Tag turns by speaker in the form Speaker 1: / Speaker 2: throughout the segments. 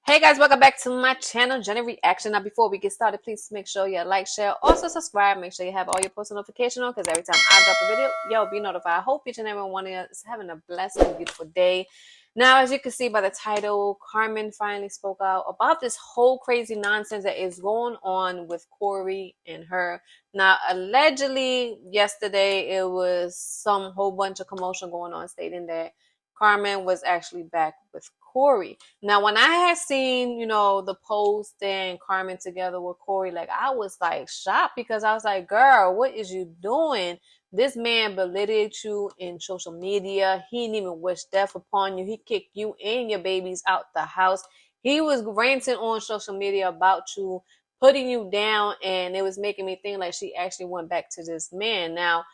Speaker 1: Hey guys, welcome back to my channel, JennyReaction. Now, before we get started, please make sure you like, share, also subscribe. Make sure you have all your post notifications on, because every time I drop a video, you'll be notified. I hope each and every one of you is having a blessed and beautiful day. Now, as you can see by the title, Carmen finally spoke out about this whole crazy nonsense that is going on with Corey and her. Now, allegedly, yesterday, it was some whole bunch of commotion going on stating that Carmen was actually back with Corey. Now, when I had seen, the post and Carmen together with Corey, like, I was like shocked, because I was like, girl, what is you doing? This man belittled you in social media. He didn't even wish death upon you. He kicked you and your babies out the house. He was ranting on social media about you, putting you down, and it was making me think like she actually went back to this man. Now,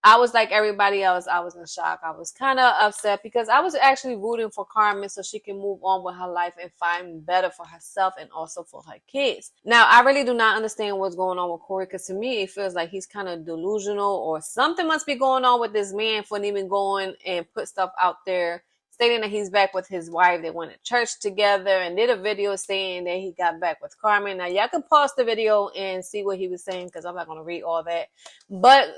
Speaker 1: I was like everybody else. I was in shock. I was kind of upset, because I was actually rooting for Carmen so she can move on with her life and find better for herself and also for her kids. Now, I really do not understand what's going on with Corey, because to me, it feels like he's kind of delusional, or something must be going on with this man for even going and put stuff out there stating that he's back with his wife. They went to church together and did a video saying that he got back with Carmen. Now, y'all can pause the video and see what he was saying, because I'm not going to read all that. But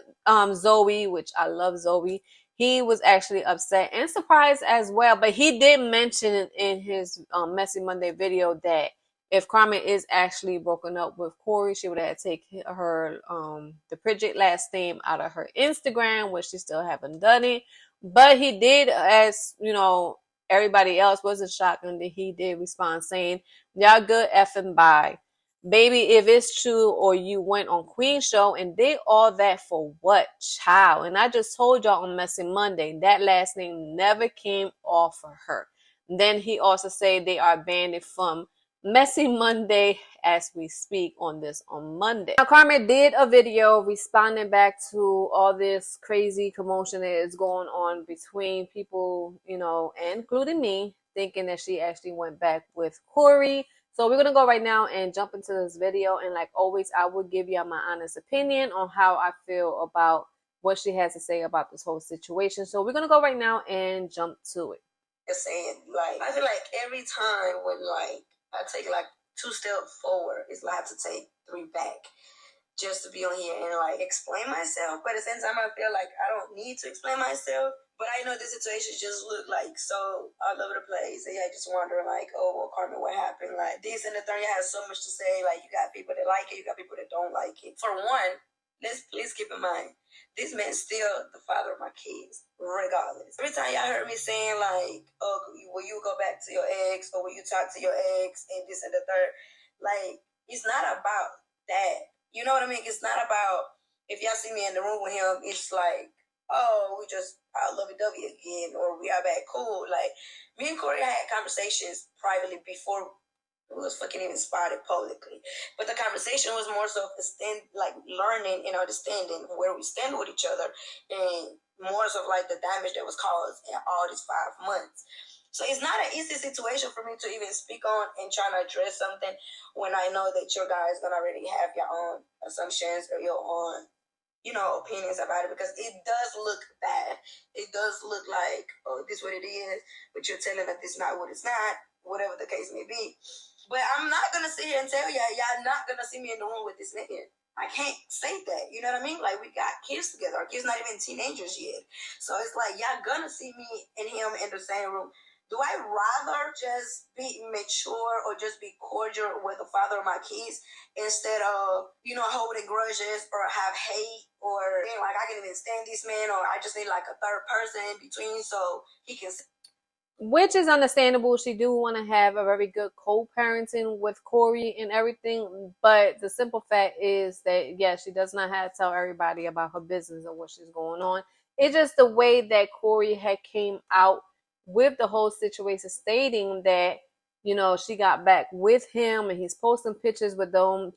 Speaker 1: Zoe, which I love Zoe, he was actually upset and surprised as well. But he did mention in his Messy Monday video that if Carmen is actually broken up with Corey, she would have to take her the Bridget last name out of her Instagram, which she still haven't done it. But he did, as everybody else wasn't shocked, and he did respond saying, "Y'all good effing bye. Baby, if it's true, or you went on Queen Show and did all that for what, child?" And I just told y'all on Messy Monday, that last name never came off of her. Then he also said they are banned from Messy Monday as we speak on Monday. Now, Carmen did a video responding back to all this crazy commotion that is going on between people, including me, thinking that she actually went back with Corey. So we're going to go right now and jump into this video. And like always, I will give you my honest opinion on how I feel about what she has to say about this whole situation. So we're going to go right now and jump to it.
Speaker 2: Saying, like, I feel like every time when, like, I take, like, 2 steps forward, it's like I have to take 3 back just to be on here and, like, explain myself. But at the same time, I feel like I don't need to explain myself. But I know the situation just looked like so all over the place. And yeah, just wondering, like, oh, well, Carmen, what happened? Like, this and the third, you have so much to say. Like, you got people that like it, you got people that don't like it. For one, let's please keep in mind, this man's still the father of my kids, regardless. Every time y'all heard me saying, like, oh, will you go back to your ex, or will you talk to your ex, and this and the third, like, it's not about that. You know what I mean? It's not about, if y'all see me in the room with him, it's like, oh, we just lovey-dovey again, or we are back cool. Like, me and Corey had conversations privately before it was fucking even spotted publicly. But the conversation was more so like learning and understanding where we stand with each other, and more so like the damage that was caused in all these 5 months. So it's not an easy situation for me to even speak on and trying to address something when I know that your guys gonna already have your own assumptions or your own, opinions about it, because it does look bad. It does look like, oh, this is what it is, but you're telling that this is not what it's not, whatever the case may be. But I'm not gonna sit here and tell y'all not gonna see me in the room with this nigga. I can't say that. You know what I mean? Like, we got kids together. Our kids not even teenagers yet. So it's like, y'all gonna see me and him in the same room. Do I rather just be mature or just be cordial with the father of my kids instead of, holding grudges or have hate, or like, I can even stand this man, or I just need like a third person in between so he can.
Speaker 1: Which is understandable. She do want to have a very good co-parenting with Corey and everything. But the simple fact is that, yeah, she does not have to tell everybody about her business and what she's going on. It's just the way that Corey had came out with the whole situation, stating that, she got back with him, and he's posting pictures with them,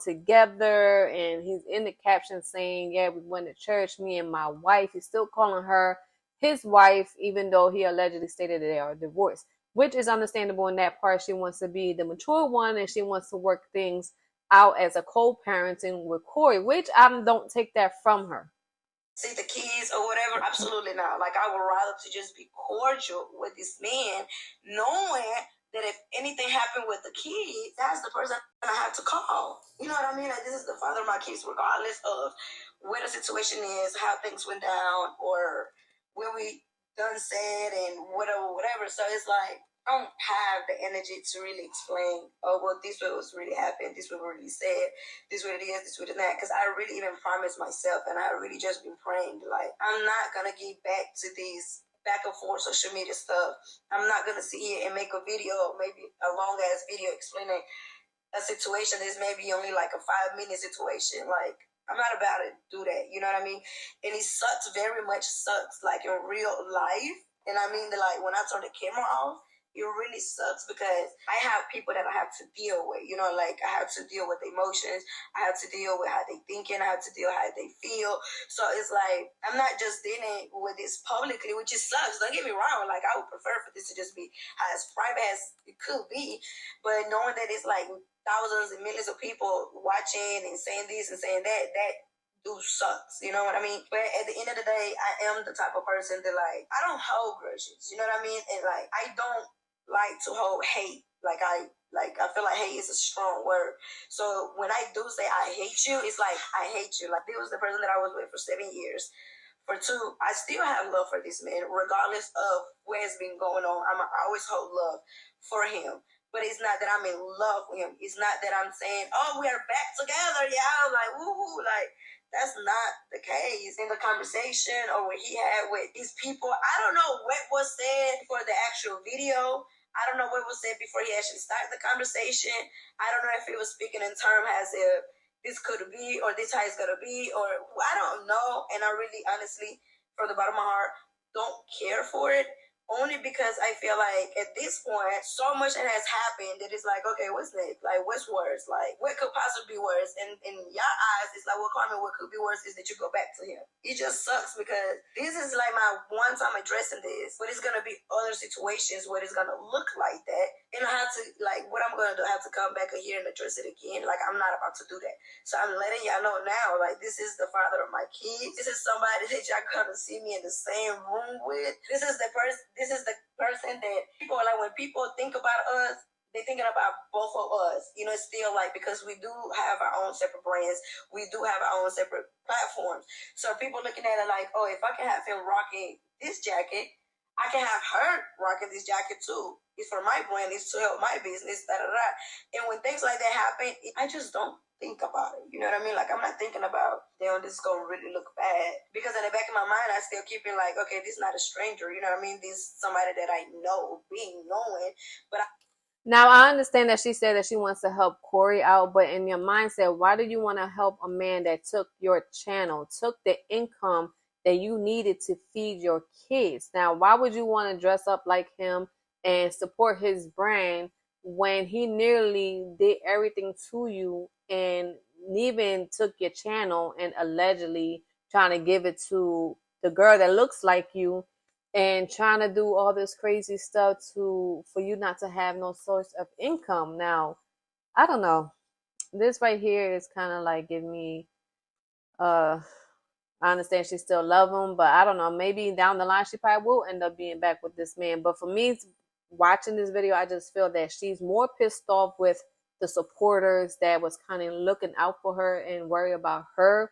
Speaker 1: together. And he's in the caption saying, yeah, we went to church, me and my wife. He's still calling her his wife, even though he allegedly stated that they are divorced, which is understandable in that part. She wants to be the mature one, and she wants to work things out as a co-parenting with Corey, which I don't take that from her.
Speaker 2: See the kids or whatever, absolutely not. Like, I would rather to just be cordial with this man, knowing that if anything happened with the kids, that's the person I have to call. You know what I mean? Like, this is the father of my kids, regardless of where the situation is, how things went down, or where we done said and whatever. So it's like, I don't have the energy to really explain, oh, well, this was really happened, this was really said, this what it is, this what it is that. Because I really even promised myself, and I really just been praying, like, I'm not going to get back to these back and forth social media stuff. I'm not gonna sit here and make a video, maybe a long ass video explaining a situation that's maybe only like a 5-minute situation. Like, I'm not about to do that. You know what I mean? And it sucks, very much sucks, like in real life. And I mean, like, when I turn the camera off, it really sucks because I have people that I have to deal with. You know, like, I have to deal with emotions. I have to deal with how they thinking. I have to deal with how they feel. So it's like, I'm not just dealing with this publicly, which just sucks. Don't get me wrong. Like, I would prefer for this to just be as private as it could be. But knowing that it's like thousands and millions of people watching and saying this and saying that do sucks. You know what I mean? But at the end of the day, I am the type of person that, like, I don't hold grudges. You know what I mean? And like, I don't like to hold hate. I feel like hate is a strong word. So when I do say I hate you, it's like I hate you. Like, it was the person that I was with for 7 years. For 2, I still have love for this man, regardless of what has been going on. I always hold love for him. But it's not that I'm in love with him. It's not that I'm saying, oh, we are back together. Yeah, I'm like, woohoo. Like, that's not the case. In the conversation or what he had with these people, I don't know what was said for the actual video. I don't know what was said before he actually started the conversation. I don't know if he was speaking in terms as if this could be, or this how it's gonna be, or I don't know. And I really, honestly, from the bottom of my heart, don't care for it. Only because I feel like at this point, so much that has happened that it's like, okay, what's next? Like, what's worse? Like, what could possibly be worse? And in your eyes, it's like, well, Carmen, what could be worse is that you go back to him. It just sucks because this is like my one time addressing this, but it's gonna be other situations where it's gonna look like that. And I have to, like, what I'm gonna do, I have to come back here and address it again. Like, I'm not about to do that. So I'm letting y'all know now, like, this is the father of my kids. This is somebody that y'all gonna see me in the same room with. This is the person that people are like, when people think about us, they're thinking about both of us. You know, it's still like, because we do have our own separate brands, we do have our own separate platforms. So people looking at it like, oh, if I can have him rocking this jacket, I can have her rocking this jacket too. It's for my brand, it's to help my business, da da da. And when things like that happen, I just don't think about it. You know what I mean? Like, I'm not thinking about, damn, this is gonna really look bad. Because in the back of my mind, I still keep it like, okay, this is not a stranger. You know what I mean? This is somebody that I know, being knowing. But
Speaker 1: Now, I understand that she said that she wants to help Corey out, but in your mindset, why do you want to help a man that took your channel, took the income that you needed to feed your kids? Now, why would you want to dress up like him and support his brand when he nearly did everything to you and even took your channel and allegedly trying to give it to the girl that looks like you and trying to do all this crazy stuff for you not to have no source of income? Now, I don't know. This right here is kind of like giving me I understand she still love him, but I don't know, maybe down the line she probably will end up being back with this man. But for me, watching this video, I just feel that she's more pissed off with the supporters that was kind of looking out for her and worry about her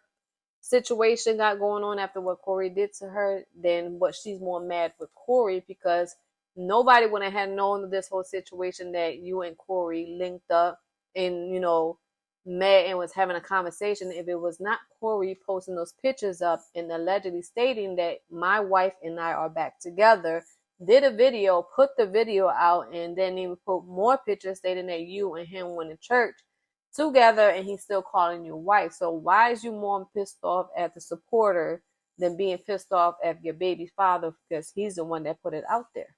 Speaker 1: situation got going on after what Corey did to her, then what she's more mad with Corey, because nobody would have had known this whole situation that you and Corey linked up and, you know, met and was having a conversation if it was not Corey posting those pictures up and allegedly stating that my wife and I are back together, did a video, put the video out, and then even put more pictures stating that you and him went to church together and he's still calling you wife. So why is you more pissed off at the supporter than being pissed off at your baby father, because he's the one that put it out there?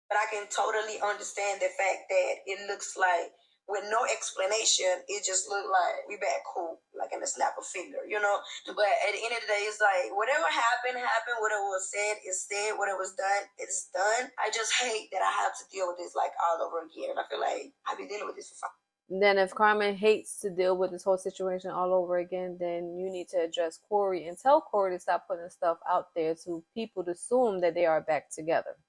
Speaker 2: But I can totally understand the fact that it looks like, with no explanation, it just looked like we back cool, like in a snap of finger, you know? But at the end of the day, it's like, whatever happened, whatever was said is said, whatever was done, it's done. I just hate that I have to deal with this like all over again. I feel like I've been dealing with this for 5 years.
Speaker 1: Then if Carmen hates to deal with this whole situation all over again, then you need to address Corey and tell Corey to stop putting stuff out there to people to assume that they are back together.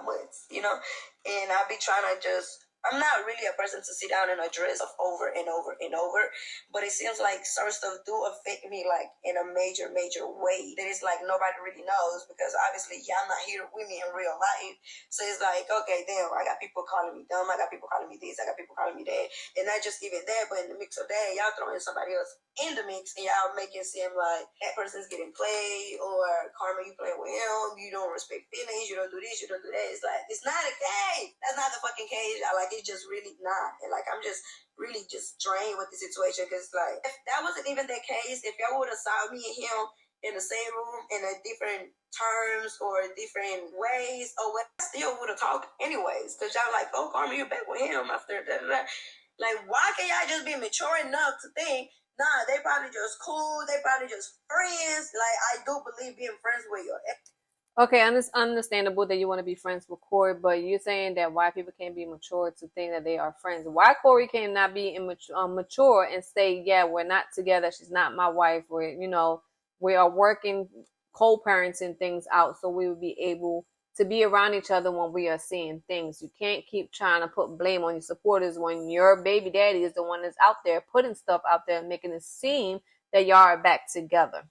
Speaker 2: months, you know? And I be trying to just, I'm not really a person to sit down and address stuff over and over and over, but it seems like certain stuff do affect me like in a major, major way that it's like nobody really knows because obviously y'all not here with me in real life. So it's like, okay, damn, I got people calling me dumb, I got people calling me this, I got people calling me that, and not just even that, but in the mix of that, y'all throwing somebody else in the mix and y'all make it seem like that person's getting played or Carmen, you playing with him, you don't respect feelings, you don't do this, you don't do that. It's like, it's not a case. That's not the fucking case. I like, it's just really not. And like, I'm just really just drained with the situation because like, if that wasn't even the case, if y'all would have saw me and him in the same room in a different terms or different ways or what, I still would have talked anyways because y'all like, oh, Carmen, you're back with him after that. Like, why can't y'all just be mature enough to think, nah, they probably just cool, they probably just friends. Like, I do believe being friends with your ex.
Speaker 1: Okay, understandable that you want to be friends with Corey, but you're saying that why people can't be mature to think that they are friends. Why Corey cannot be mature and say, yeah, we're not together. She's not my wife. We are working co-parenting things out so we will be able to be around each other when we are seeing things. You can't keep trying to put blame on your supporters when your baby daddy is the one that's out there putting stuff out there and making it seem that y'all are back together.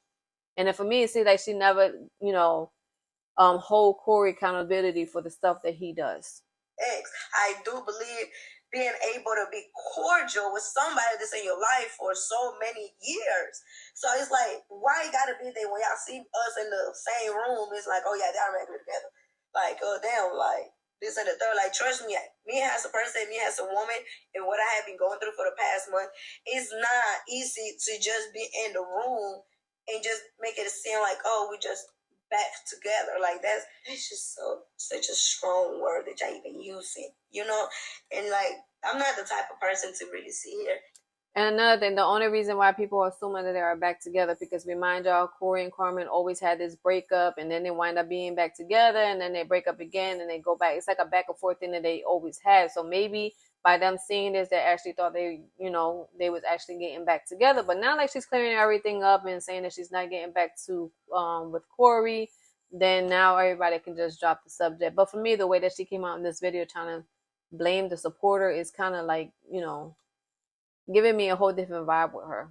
Speaker 1: And then for me, it seems like she never, hold Corey accountability for the stuff that he does.
Speaker 2: I do believe being able to be cordial with somebody that's in your life for so many years. So it's like, why it gotta be that when y'all see us in the same room, it's like, oh yeah, they're regular together. Like, oh damn, like this and the third. Like, trust me, me as a person, me as a woman, and what I have been going through for the past month, it's not easy to just be in the room and just make it seem like, oh, we just back together. Like that's just such a strong word that y'all even using, you know? And like I'm not the type of person to really see it.
Speaker 1: And another thing, the only reason why people are assuming that they are back together because remind y'all, Corey and Carmen always had this breakup and then they wind up being back together and then they break up again and they go back. It's like a back and forth thing that they always had. So maybe by them seeing this, they actually thought they was actually getting back together. But now like she's clearing everything up and saying that she's not getting back to with Corey, then now everybody can just drop the subject. But for me, the way that she came out in this video trying to blame the supporter is kind of like, giving me a whole different vibe with her.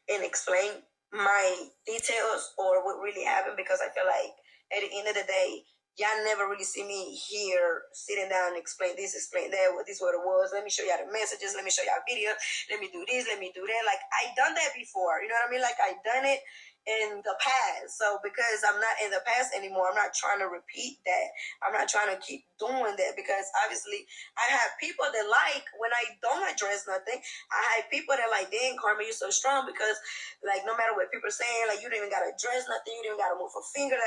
Speaker 2: And explain my details or what really happened because I feel like at the end of the day, y'all never really see me here sitting down and explain this, explain that, what this, what it was. Let me show y'all the messages. Let me show y'all video. Let me do this. Let me do that. Like, I done that before. You know what I mean? Like, I done it in the past. So because I'm not in the past anymore, I'm not trying to repeat that. I'm not trying to keep doing that because obviously I have people that like when I don't address nothing. I have people that like, dang, Carmen, you're so strong because like no matter what people are saying, like you don't even gotta address nothing, you don't even gotta move a finger.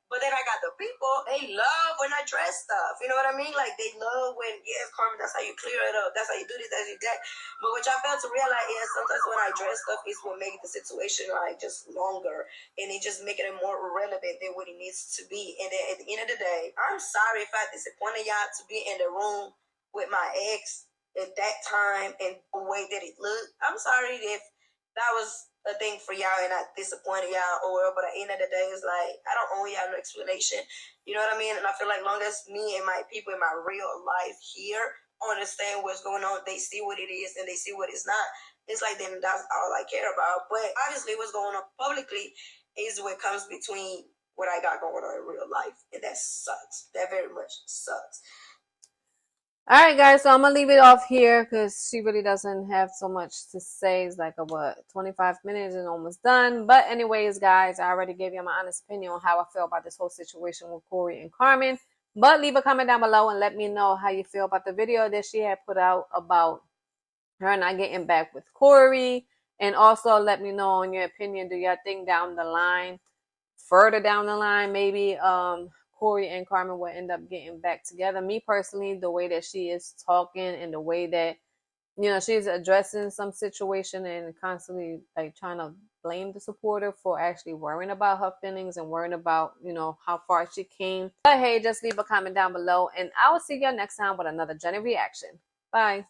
Speaker 2: But then I got the people, they love when I dress stuff. You know what I mean? Like, they love when, yes, Carmen, that's how you clear it up. That's how you do this, that's how you do that. But what y'all fail to realize is sometimes when I dress stuff, it's what makes the situation, like, just longer. And it just making it more relevant than what it needs to be. And then at the end of the day, I'm sorry if I disappointed y'all to be in the room with my ex at that time and the way that it looked. I'm sorry if that was a thing for y'all and I disappointed y'all but at the end of the day it's like I don't owe y'all no explanation, you know what I mean? And I feel like long as me and my people in my real life here understand what's going on, they see what it is and they see what it's not, it's like then that's all I care about. But obviously what's going on publicly is what comes between what I got going on in real life, and that sucks. That very much sucks.
Speaker 1: All right, guys, so I'm going to leave it off here because she really doesn't have so much to say. It's like, 25 minutes and almost done. But anyways, guys, I already gave you my honest opinion on how I feel about this whole situation with Corey and Carmen. But leave a comment down below and let me know how you feel about the video that she had put out about her not getting back with Corey. And also let me know on your opinion. Do y'all think down the line, further down the line, maybe Corey and Carmen will end up getting back together? Me personally, the way that she is talking and the way that she's addressing some situation and constantly like trying to blame the supporter for actually worrying about her feelings and worrying about how far she came. But hey, just leave a comment down below and I will see y'all next time with another Jenny reaction. Bye.